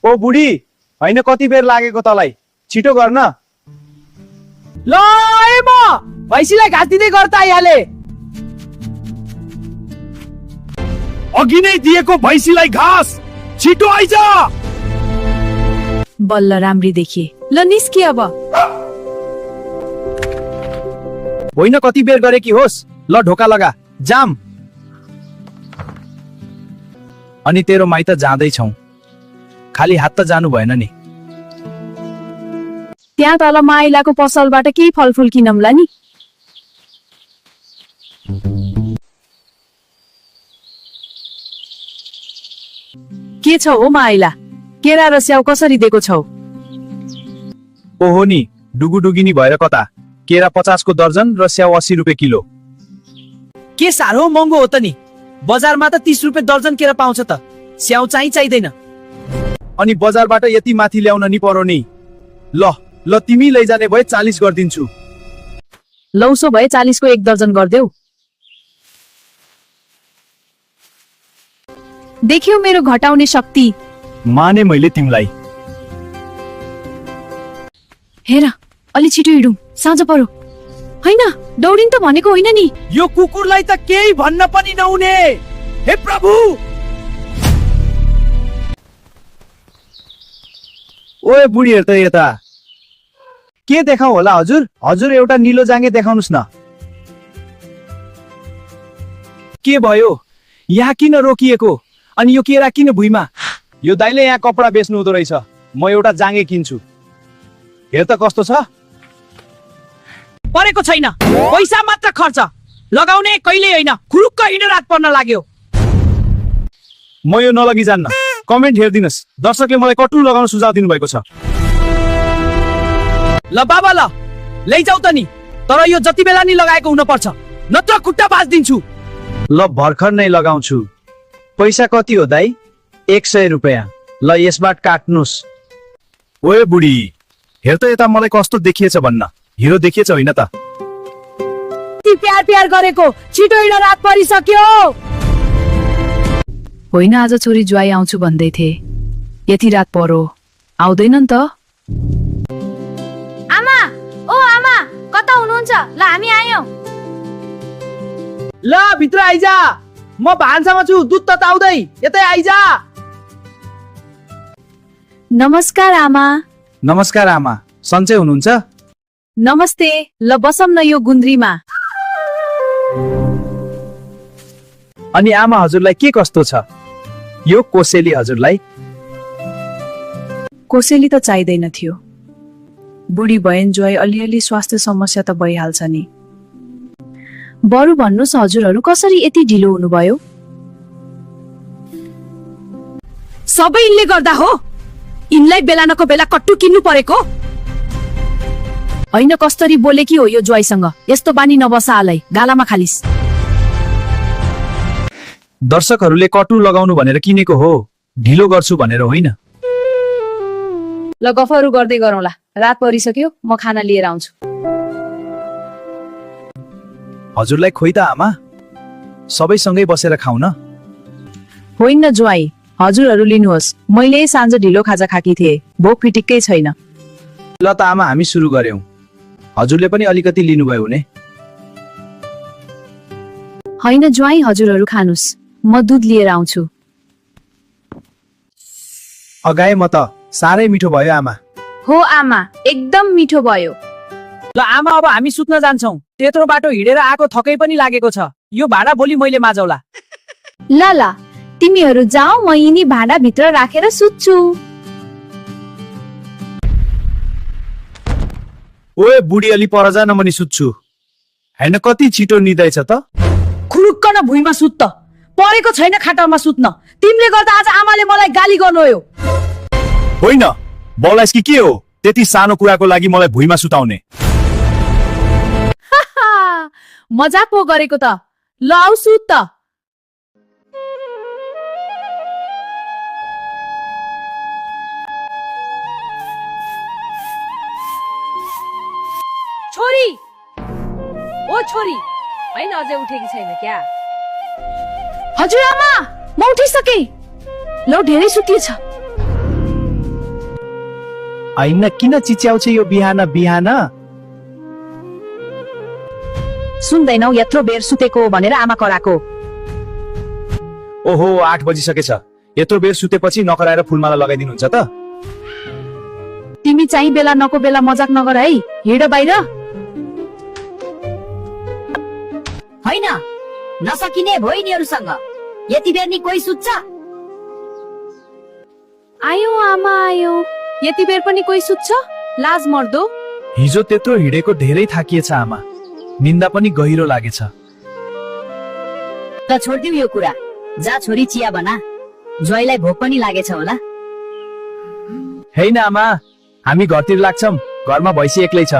ओ बुढी होइन कति बेर लागेको तलाई छिटो गर्न ल ए म भैँसीलाई घाँस दिँदै गर्दा आइहाले अघि नै दिएको भैँसीलाई घाँस छिटो आइज बल्ल राम्री देखिए ल निस्किए अब होइन कति बेर गरे कि होस् ल ढोका लगा जाम अनि तेरो माइत जाँदैछौ खाली हात त जानु भएन नि त्यहाँ तल माइलाको पसलबाट केही फलफुल किनौँला नि के छ हो माइला केरा र स्याउ कसरी दिएको छौ ओहो नि डुगुडुगिनी भएर कता केरा 50 को दर्जन र स्याउ 80 रुपियाँ किलो के साह्रो महँगो हो त नि बजारमा त 30 रुपियाँ दर्जन केरा पाउँछ त स्याउ चाहिँ चाहिँदैन अनि बजारबाट यति माथि ल्याउन नि पर्यो नि ल ल तिमी लैजाने भए 40 गरिदिन्छु लौसो भए 40 को 1 दर्जन गर्देऊ देख्यौ मेरो घटाउने शक्ति माने मैले तिमीलाई हेर अलि छिटो हिँडौँ साँझ पर्यो हैन दौडिन त भनेको होइन नि यो कुकुरलाई त केही भन्न पनि नहुने हे प्रभु ओए बुढी हेर त यता के देखाउ होला हजुर हजुर एउटा निलो जाँगे देखाउनुस् न के भयो यहाँ किन रोकिएको अनि यो केरा किन भुइँमा यो दाइले यहाँ कपडा बेच्नु हुँदो रहेछ म एउटा जाँगे किन्छु हेर त कस्तो छ परेको छैन पैसा मात्र खर्च लगाउने कहिले होइन खुरुक्क हिँड रात पर्न लाग्यो म यो नलगी जान्न कमेन्ट हेरिदिनुस् दर्शकले मलाई कटु लगाउन सुझाव दिनुभएको छ ल बाबा ल लैजाऊ त नि तर यो जति बेला नि लगाएको हुन पर्छ नत्र खुट्टा बाँच्दिन्छु ल भर्खर नै लगाउँछु पैसा कति हो दाइ 100 रुपियाँ ल यसबाट काट्नुस् ओए बुढी हेर त यता मलाई कस्तो देखिएछ भन्न हिरो देखिएछ होइन त ती प्यार प्यार गरेको छिटो हिँड रात परिसक्यो होइन आज छोरी ज्वाई आउँछु भन्दै थिए यति रात पर्यो आउँदैनन् त आमा ओ आमा कता हुनुहुन्छ ल हामी आयौं ल भित्र आइजा म भान्सामा छु दुध त आउँदै यतै आइजा नमस्कार आमा नमस्कार आमा सन्चै हुनुहुन्छ नमस्ते ल बसम न यो गुन्द्रीमा अनि आमा हजुरलाई के कस्तो छ यो कोसेली हजुरलाई कोसेली त चाहिँदैन थियो बुढी बहन ज्वाई अलिअलि स्वास्थ्य समस्या त भइहाल्छ नि बरु भन्नुस् हजुरहरू कसरी यति ढिलो हुनुभयो सबै यिनले गर्दा हो यिनलाई बेला नको बेला कट्टु किन्नु परेको होइन कस्तरी बोले कि हो यो ज्वाइसँग यस्तो बानी नबसा हालै गालामा खालिस दर्शकहरूले कटु लगाउनु भनेर किनेको हो ढिलो गर्छु भनेर होइन ल गफहरू गर्दै गरौँला रात परिसक्यो म खाना लिएर आउँछु हजुरलाई खोइ त आमा सबैसँगै बसेर खाउ न होइन ज्वाई हजुरहरू लिनुहोस् मैले साँझ ढिलो खाजा खाकी थिए भोक फिटिक्कै छैन ल त आमा हामी सुरु गर्यौं हजुरले पनि अलिकति लिनुभयो हुने होइन ज्वाई हजुरहरू खानुस् म दुध लिएर आउँछु अगाए म त साह्रै मिठो भयो आमा हो आमा एकदम मिठो भयो ल आमा अब हामी सुत्न जान्छौं त्यत्रो बाटो हिँडेर आएको थकै पनि लागेको छ यो भाडा भोलि मैले माझौला ल ल तिमीहरू जाऊ म यिनी भाँडा भित्र राखेर सुत्छु ओए बुढी अलि पर जा न मनी सुत्छु हैन कति छिटो निदैछ त खुरुक्क न भुइँमा सुत्त परेको छैन खाटामा सुत्न तिमीले गर्दा आज आमाले मलाई गाली गर्नुभयो होइन बौलास कि के हो त्यति सानो कुराको लागि मलाई भुइँमा सुताउने मजाक पो गरेको त ल आउ सुत त छोरी ओ छोरी हैन अझै उठेकी छैन क्या हजुर आमा म उठिसके लौ धेरै सुतिएछ ऐन किन चिच्याउँछ यो बिहान बिहान? सुन्दैनौ यत्रो बेर सुतेको भनेर आमा कराको। ओहो 8 बजिसकेछ। यत्रो बेर सुतेपछि नकराएर फुलमाला लगाइदिनुहुन्छ त? तिमी चाहिँ बेला नको बेला मजाक नगर है, हिँड बाहिर। होइन नसकिने भयो यिनीहरूसँग। यति बेर नि कोही सुत्छ? आयो आमा आयो, यति बेर पनि कोही सुत्छ? लाज मर्दो। हिजो त्यत्रो हिँडेको धेरै थाकिएछ आमा, निन्दा पनि गहिरो लागेछ। त छोडिदिऊ यो कुरा, जा छोरी चिया बना। ज्वाइँलाई भोक पनि लागेछ होला। होइन आमा, हामी घरतिर लाग्छौं, घरमा भैँसी एक्लै छ।